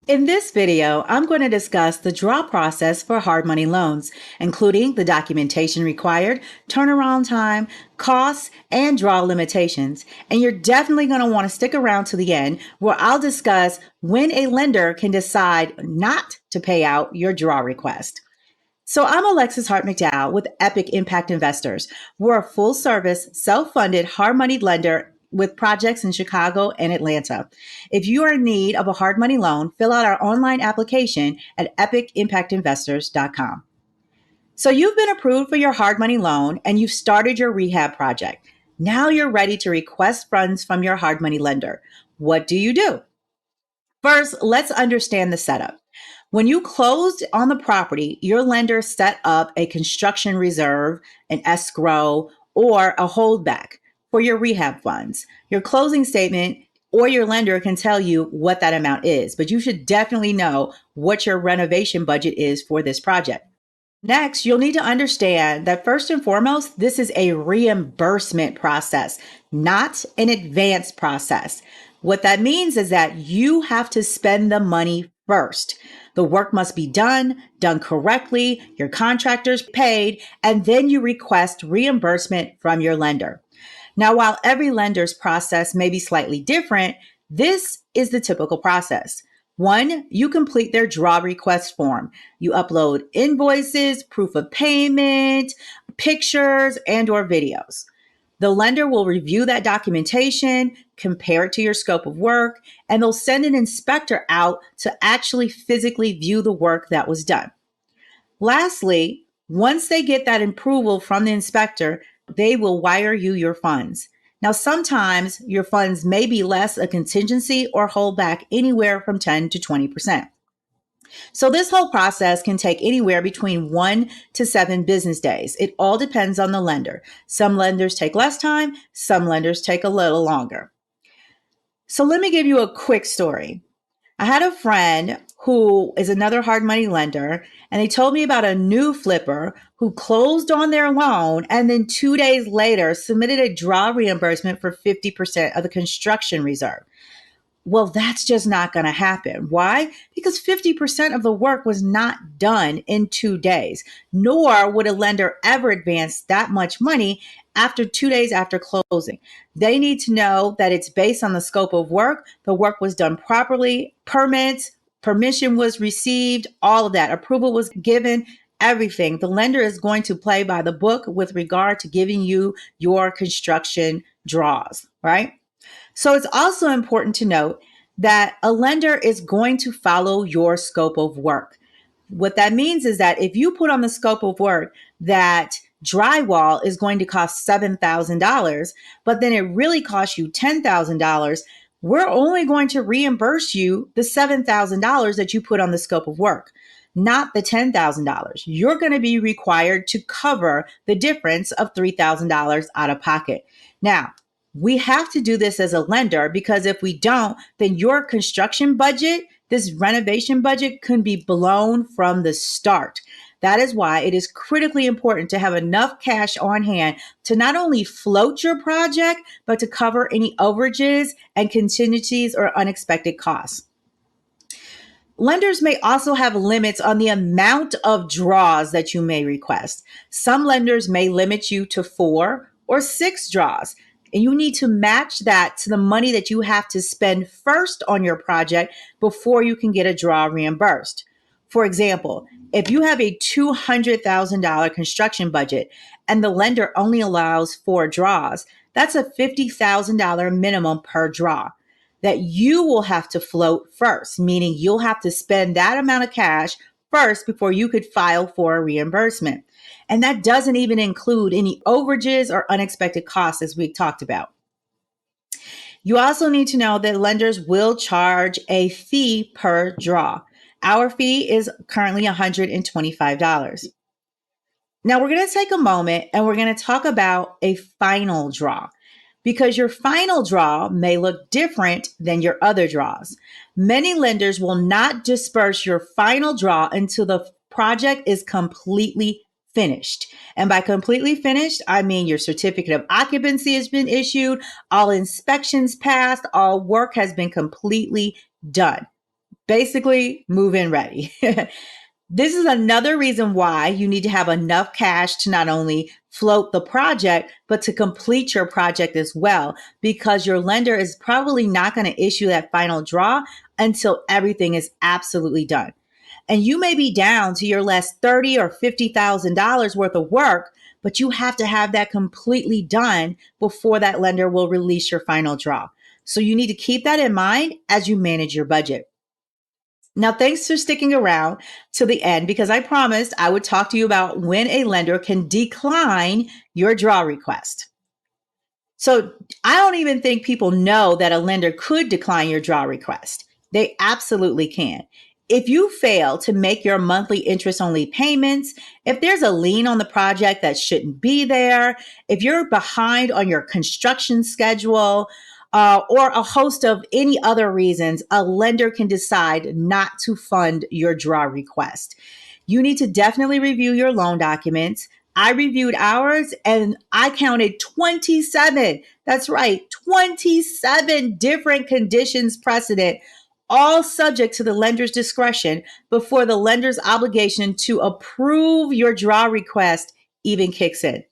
In this video, I'm going to discuss the draw process for hard money loans, including the documentation required, turnaround time, costs, and draw limitations. And you're definitely going to want to stick around to the end where I'll discuss when a lender can decide not to pay out your draw request. So I'm Alexis Hart McDowell with Epic Impact Investors. We're a full service, self-funded, hard money lender with projects in Chicago and Atlanta. If you are in need of a hard money loan, fill out our online application at epicimpactinvestors.com. So you've been approved for your hard money loan and you've started your rehab project. Now you're ready to request funds from your hard money lender. What do you do? First, let's understand the setup. When you closed on the property, your lender set up a construction reserve, an escrow, or a holdback for your rehab funds. Your closing statement or your lender can tell you what that amount is, but you should definitely know what your renovation budget is for this project. Next, you'll need to understand that first and foremost, this is a reimbursement process, not an advance process. What that means is that you have to spend the money first. The work must be done correctly, your contractors paid, and then you request reimbursement from your lender. Now, while every lender's process may be slightly different, this is the typical process. One, you complete their draw request form. You upload invoices, proof of payment, pictures, and or videos. The lender will review that documentation, compare it to your scope of work, and they'll send an inspector out to actually physically view the work that was done. Lastly, once they get that approval from the inspector, they will wire you your funds. Now, sometimes your funds may be less a contingency or hold back anywhere from 10 to 20%. So this whole process can take anywhere between 1 to 7 business days. It all depends on the lender. Some lenders take less time, some lenders take a little longer. So let me give you a quick story. I had a friend who is another hard money lender, and they told me about a new flipper who closed on their loan and then 2 days later submitted a draw reimbursement for 50% of the construction reserve. Well, that's just not going to happen. Why? Because 50% of the work was not done in 2 days, nor would a lender ever advance that much money after 2 days after closing. They need to know that it's based on the scope of work. The work was done properly, permits, permission was received, all of that. Approval was given, everything. The lender is going to play by the book with regard to giving you your construction draws, right? So it's also important to note that a lender is going to follow your scope of work. What that means is that if you put on the scope of work that drywall is going to cost $7,000, but then it really costs you $10,000, we're only going to reimburse you the $7,000 that you put on the scope of work, not the $10,000. You're going to be required to cover the difference of $3,000 out of pocket. Now, we have to do this as a lender because if we don't, then your construction budget, this renovation budget, can be blown from the start. That is why it is critically important to have enough cash on hand to not only float your project, but to cover any overages and contingencies or unexpected costs. Lenders may also have limits on the amount of draws that you may request. Some lenders may limit you to 4 or 6 draws. And you need to match that to the money that you have to spend first on your project before you can get a draw reimbursed. For example, if you have a $200,000 construction budget and the lender only allows 4 draws, that's a $50,000 minimum per draw that you will have to float first, meaning you'll have to spend that amount of cash first before you could file for a reimbursement. And that doesn't even include any overages or unexpected costs, as we talked about. You also need to know that lenders will charge a fee per draw. Our fee is currently $125. Now we're going to take a moment and we're going to talk about a final draw because your final draw may look different than your other draws. Many lenders will not disperse your final draw until the project is completely finished. And by completely finished, I mean your certificate of occupancy has been issued, all inspections passed, all work has been completely done. Basically, move in ready. This is another reason why you need to have enough cash to not only float the project, but to complete your project as well, because your lender is probably not going to issue that final draw until everything is absolutely done. And you may be down to your last $30,000 or $50,000 worth of work, but you have to have that completely done before that lender will release your final draw. So you need to keep that in mind as you manage your budget. Now, thanks for sticking around to the end because I promised I would talk to you about when a lender can decline your draw request. So I don't even think people know that a lender could decline your draw request. They absolutely can. If you fail to make your monthly interest only payments, if there's a lien on the project that shouldn't be there, if you're behind on your construction schedule, or a host of any other reasons, a lender can decide not to fund your draw request. You need to definitely review your loan documents. I reviewed ours and I counted 27. That's right, 27 different conditions precedent, all subject to the lender's discretion before the lender's obligation to approve your draw request even kicks in.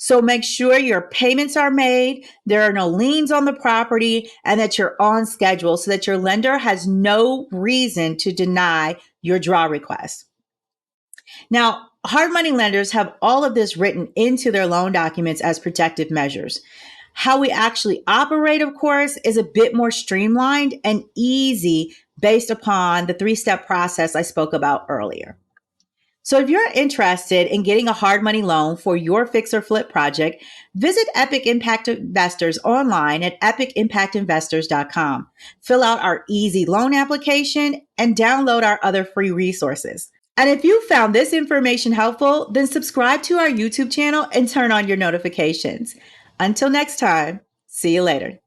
So make sure your payments are made, there are no liens on the property, and that you're on schedule so that your lender has no reason to deny your draw request. Now, hard money lenders have all of this written into their loan documents as protective measures. How we actually operate, of course, is a bit more streamlined and easy based upon the three-step process I spoke about earlier. So if you're interested in getting a hard money loan for your fix or flip project, visit Epic Impact Investors online at epicimpactinvestors.com. Fill out our easy loan application and download our other free resources. And if you found this information helpful, then subscribe to our YouTube channel and turn on your notifications. Until next time, see you later.